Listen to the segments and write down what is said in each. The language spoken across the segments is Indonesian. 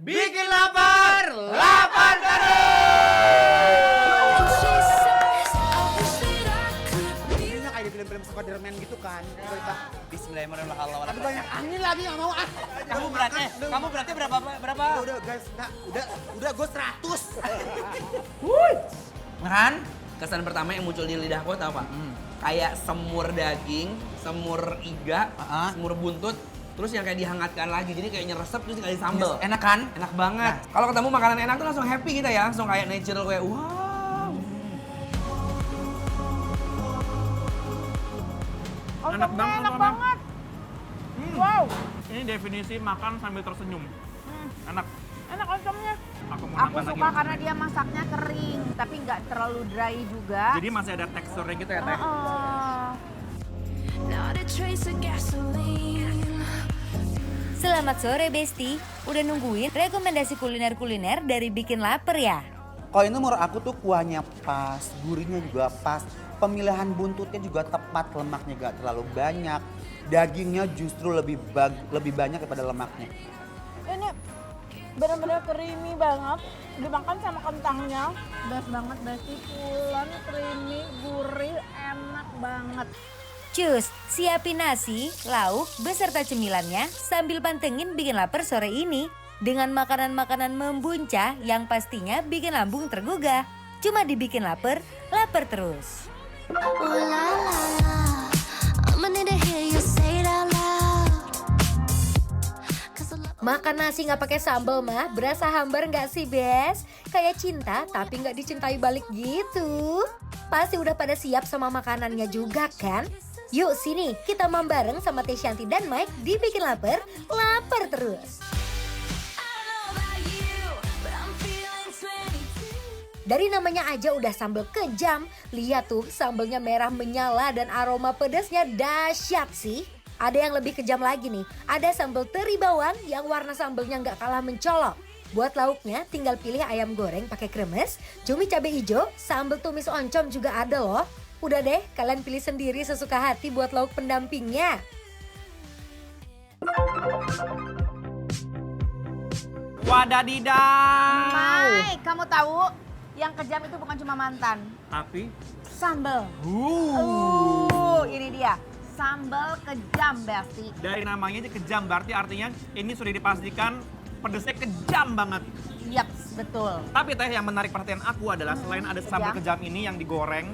Bikin lapar, lapar terus. Ini kayak di film-film Spiderman gitu kan. Bismillahirrahmanirrahim. Tapi banyak angin lagi nggak mau ah. Kamu berarti berapa? Udah guys, udah gue 100. Kan? Kesan pertama yang muncul di lidahku tau apa? Kayak semur daging, semur iga, semur buntut, terus yang kayak dihangatkan lagi, jadi kayak nyeresep terus dikasih sambal. Yes, enak kan? Enak banget. Kalau ketemu makanan enak tuh langsung happy kita ya, langsung kayak natural kayak wow. Enak banget. Wow. Ini definisi makan sambil tersenyum. Enak. Enak oncomnya. Aku mau Aku nambah suka lagi. karena dia masaknya kering, tapi nggak terlalu dry juga. Jadi masih ada teksturnya gitu ya, Teh? Not a trace of gasoline. Selamat sore Besti, udah nungguin rekomendasi kuliner-kuliner dari Bikin Lapar ya? Kalau ini menurut aku tuh kuahnya pas, gurihnya juga pas, pemilihan buntutnya juga tepat, lemaknya gak terlalu banyak, dagingnya justru lebih banyak daripada lemaknya. Ini benar-benar creamy banget. Dimakan sama kentangnya, best banget, besti pulen, creamy, gurih, enak banget. Cus, siapin nasi, lauk, beserta cemilannya sambil pantengin Bikin Lapar sore ini dengan makanan-makanan membuncah yang pastinya bikin lambung tergugah. Cuma dibikin lapar, lapar terus. Ooh la la la. I'ma need to hear you say it out loud. 'Cause I love Makan nasi nggak pakai sambal mah berasa hambar nggak sih Bes? Kayak cinta tapi nggak dicintai balik gitu. Pasti udah pada siap sama makanannya juga kan? Yuk sini kita mam bareng sama Teh Shanti dan Mike dibikin lapar, lapar terus. I don't know about you, but I'm feeling 22. Dari namanya aja udah sambal kejam. Lihat tuh sambalnya merah menyala dan aroma pedasnya dahsyat sih. Ada yang lebih kejam lagi nih. Ada sambal teri bawang yang warna sambalnya nggak kalah mencolok. Buat lauknya tinggal pilih ayam goreng pakai kremes, cumi cabai hijau, sambal tumis oncom juga ada loh. Udah deh, kalian pilih sendiri sesuka hati buat lauk pendampingnya. Wadadidaw. Mai, kamu tahu yang kejam itu bukan cuma mantan, Tapi, sambal. Ini dia, sambal kejam, Besti. dari namanya aja kejam, berarti artinya ini sudah dipastikan pedesnya kejam banget. Yap, betul. Tapi Teh, yang menarik perhatian aku adalah selain ada sambal Kejam. kejam ini yang digoreng,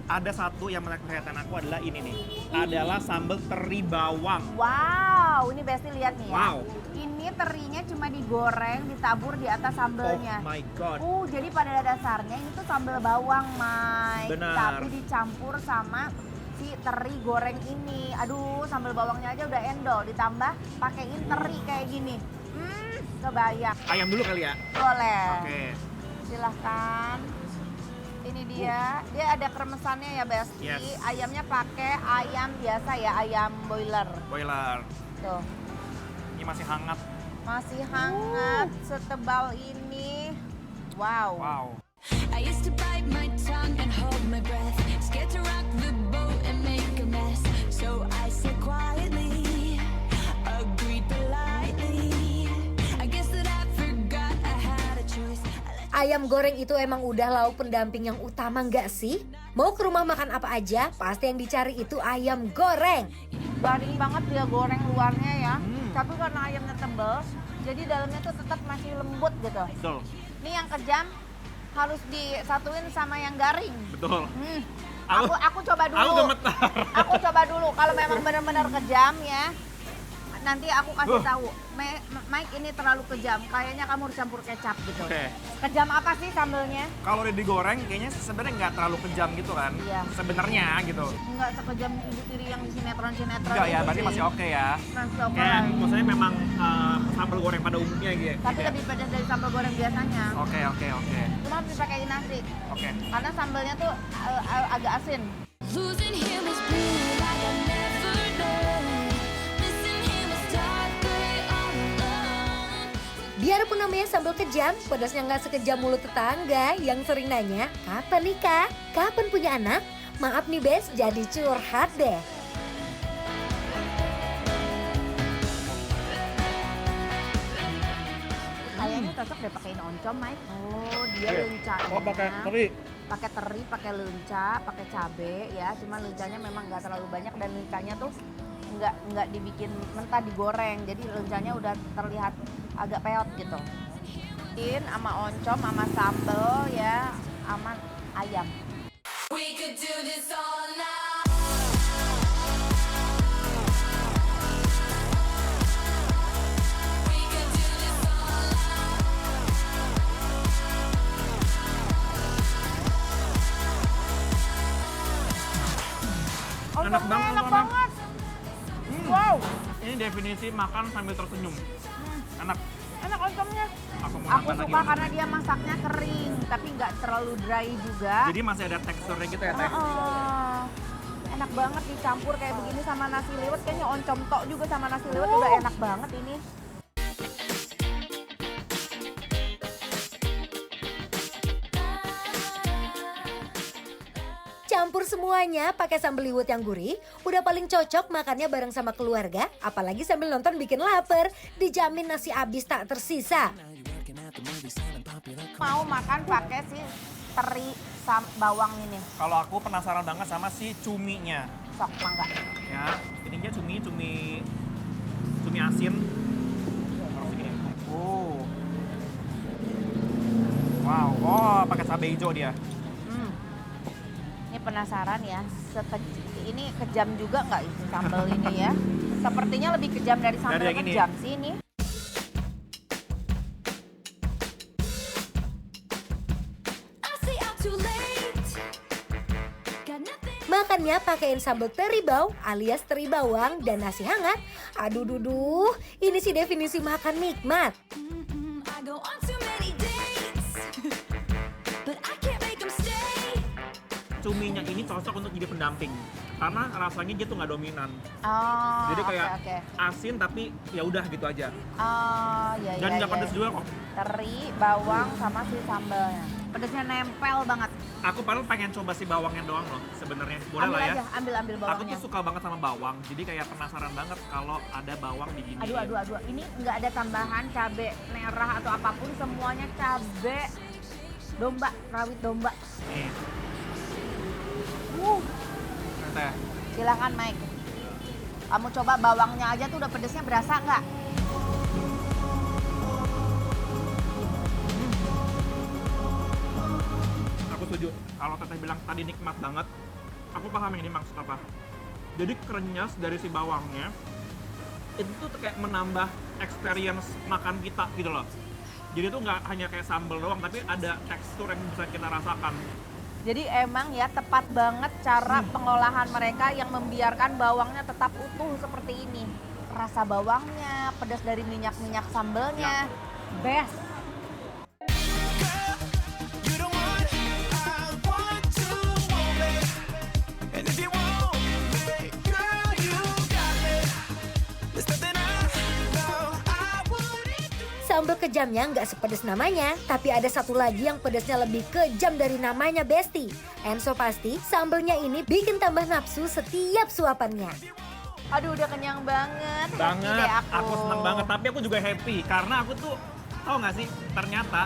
ada satu yang menarik perhatian aku adalah ini nih. Adalah sambal teri bawang. Wow, ini Besti lihat nih ya. Wow. Ini terinya cuma digoreng, ditabur di atas sambelnya. Oh my god. Jadi pada dasarnya ini tuh sambal bawang, Mai. Benar. Tapi dicampur sama si teri goreng ini. Aduh, sambal bawangnya aja udah endol. Ditambah pakein teri kayak gini. Kebayang. Ayam dulu kali ya? Boleh. Oke. Silahkan. Ini dia ada kremesannya ya, Besti. Yes. Ayamnya pakai ayam biasa ya, ayam boiler. Boiler. Tuh. Ini masih hangat. Masih hangat, setebal ini. Wow. Wow. I used to bite my tongue and hold my breath, scared to rock the boat and make a mess. So I said quietly, agreed politely. I guess that I forgot I had a choice. Ayam goreng itu emang udah lauk pendamping yang utama nggak sih? Mau ke rumah makan apa aja, pasti yang dicari itu ayam goreng. Garing banget dia goreng luarnya ya. Tapi karena ayamnya tebel, jadi dalamnya tuh tetap masih lembut gitu. Betul. Ini yang kejam harus disatuin sama yang garing. Betul. Aku coba dulu. Aku gemetar. Aku coba dulu. Kalau memang benar-benar kejam ya, nanti aku kasih tahu. Mike ini terlalu kejam. Kayaknya kamu harus campur kecap gitu. Oke. Kejam apa sih sambelnya? Kalau udah digoreng kayaknya sebenarnya nggak terlalu kejam gitu kan. Iya. Sebenarnya gitu. Enggak sekejam ibu tiri yang di sinetron-sinetron. Enggak ya, itu berarti sih. masih oke ya. Masih oke Kayak lah. maksudnya memang sambal goreng pada umumnya gitu. Tapi ya? lebih pedas dari sambal goreng biasanya. Oke. Cuma harus dipakai nasi. Oke. Karena sambalnya tuh agak asin. Losing him was blue like I never known. Missing him was dark gray all alone. Biarpun namanya sambal kejam, pedasnya nggak sekejam mulut tetangga yang sering nanya, kapan nikah? Kapan punya anak? Maaf nih Bes, jadi curhat deh. Kayaknya cocok deh pakein oncom, Mike. Oh, dia lencanya. Oh, pakai teri. Pakai teri, pakai lenca, pakai cabe ya. Cuma lencanya memang nggak terlalu banyak dan lencanya tuh nggak dibikin mentah, digoreng. Jadi lencanya udah terlihat agak peot gitu. Sama oncom, sama sambal ya, sama ayam. We could do this all night. We could do this all Enak banget, Enak Mama. banget. Wow, Ini definisi makan sambil tersenyum. Enak. enak oncomnya. Aku mau Aku nambah suka lagi. karena dia masaknya kering, tapi nggak terlalu dry juga. Jadi masih ada teksturnya gitu ya, Teh? Enak banget dicampur kayak begini sama nasi liwet. Kayaknya oncom tok juga sama nasi liwet udah enak banget ini. Campur semuanya pakai sambal liwet yang gurih, udah paling cocok makannya bareng sama keluarga, apalagi sambil nonton bikin lapar, dijamin nasi habis tak tersisa. Mau makan pakai si teri bawang ini. Kalau aku penasaran banget sama si cuminya. Sok mangga. Ya, ini dia cumi asin. Taruh segini. Oh. Wow, oh pakai cabai hijau dia. Ini penasaran ya, ini kejam juga nggak ini sambal ini ya? Sepertinya lebih kejam dari sambal Dari yang ini. kejam sih ini. I say I'm too late. Got nothing. Makannya pakein sambal teri bau alias teri bawang dan nasi hangat. Aduh duduh, ini sih definisi makan nikmat. I go on too many dates, but I can't make them stay. Cuminya ini cocok untuk jadi pendamping. Karena rasanya dia tuh nggak dominan. Oh, Jadi kayak oke. asin tapi ya udah gitu aja. Oh, ya Dan ya. nggak pedes juga kok. Teri, bawang sama si sambalnya. Pedesnya nempel banget. Aku padahal pengen coba si bawangnya doang loh sebenarnya. Boleh Ambil lah ya. aja, ambil Aku bawangnya. tuh suka banget sama bawang. Jadi kayak penasaran banget kalau ada bawang di gini. Aduh. Ini nggak ada tambahan cabe merah atau apapun, semuanya cabe domba, rawit domba. Nih, Uh, Teh. silakan Mike. Kamu coba bawangnya aja tuh udah pedesnya berasa nggak? Aku setuju. Kalau Teteh bilang tadi nikmat banget, aku paham ini maksud apa. Jadi kerenyas dari si bawangnya, itu tuh kayak menambah experience makan kita gitu loh. Jadi tuh nggak hanya kayak sambal doang, tapi ada tekstur yang bisa kita rasakan. Jadi emang ya tepat banget cara pengolahan mereka yang membiarkan bawangnya tetap utuh seperti ini. Rasa bawangnya, pedas dari minyak-minyak sambelnya, best. You the one I want to want me. And if you want me, girl, you got me. There's nothing I know I wouldn't do. Sambal kejamnya nggak sepedes namanya, tapi ada satu lagi yang pedesnya lebih kejam dari namanya Besti. Enso pasti sambalnya ini bikin tambah nafsu setiap suapannya. Aduh udah kenyang banget. Happy Banget, deh aku seneng banget. Tapi aku juga happy karena aku tuh tau nggak sih ternyata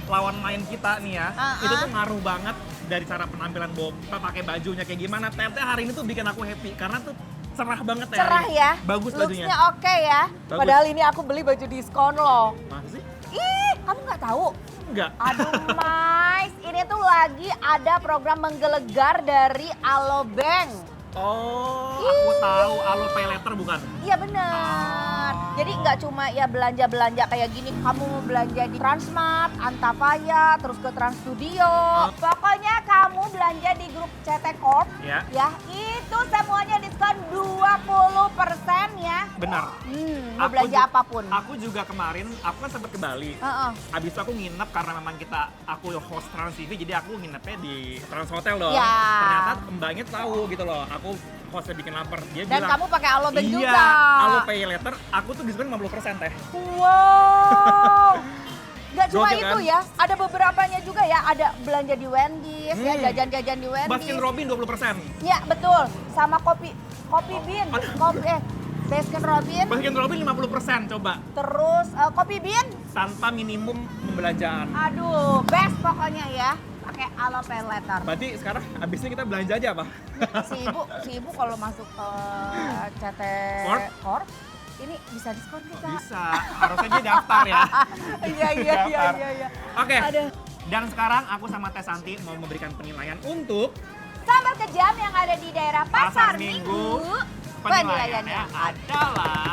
lawan main kita nih ya, itu tuh ngaruh banget dari cara penampilan Bopa pakai bajunya kayak gimana. Teteh hari ini tuh bikin aku happy karena tuh cerah banget ya. Cerah ya. Bagus bajunya. Looks-nya oke ya. Bagus. Padahal ini aku beli baju diskon loh. Masa sih? Ih, kamu nggak tahu? Enggak. Aduh, Mais, ini tuh lagi ada program menggelegar dari Alobank. Oh, aku tahu Alo Pay Letter bukan? Iya bener. Jadi nggak cuma ya belanja-belanja kayak gini. Kamu mau belanja di Transmart, Antapaya, terus ke Trans Studio. Pokoknya kamu belanja di grup CT Corp. Ya. Ya, itu semuanya diskon 20% ya. Benar. Mau belanja apapun. Aku juga kemarin, aku kan sempat ke Bali. Heeh. Habis itu aku nginep karena memang aku host Trans TV, jadi aku nginepnya di Trans Hotel dong. Ya. Ternyata mbaknya tahu gitu loh, aku hostnya bikin lapar. Dia Dan bilang, kamu pakai Alobank iya, juga. Alo Pay Letter, aku tuh diskon 50% Teh. Wow. Gak cuma Gokil, itu kan? ya, ada beberapanya juga ya. Ada belanja di Wendy's, ya jajan-jajan di Wendy's. Baskin Robin 20%. Ya betul, sama kopi bean, Baskin Robbins, Baskin Robbins 50% coba. terus Kopi Bean. Tanpa minimum pembelanjaan. Aduh, best pokoknya ya. Pakai alo pay letter. Berarti sekarang abis ini kita belanja aja apa? Si ibu kalau masuk ke CT Corp, ini bisa diskon kita. Bisa, harusnya dia daftar ya. Iya. Oke, Aduh. dan sekarang aku sama Teh Santi mau memberikan penilaian untuk Sambal kejam yang ada di daerah Pasar Minggu. Penilaiannya adalah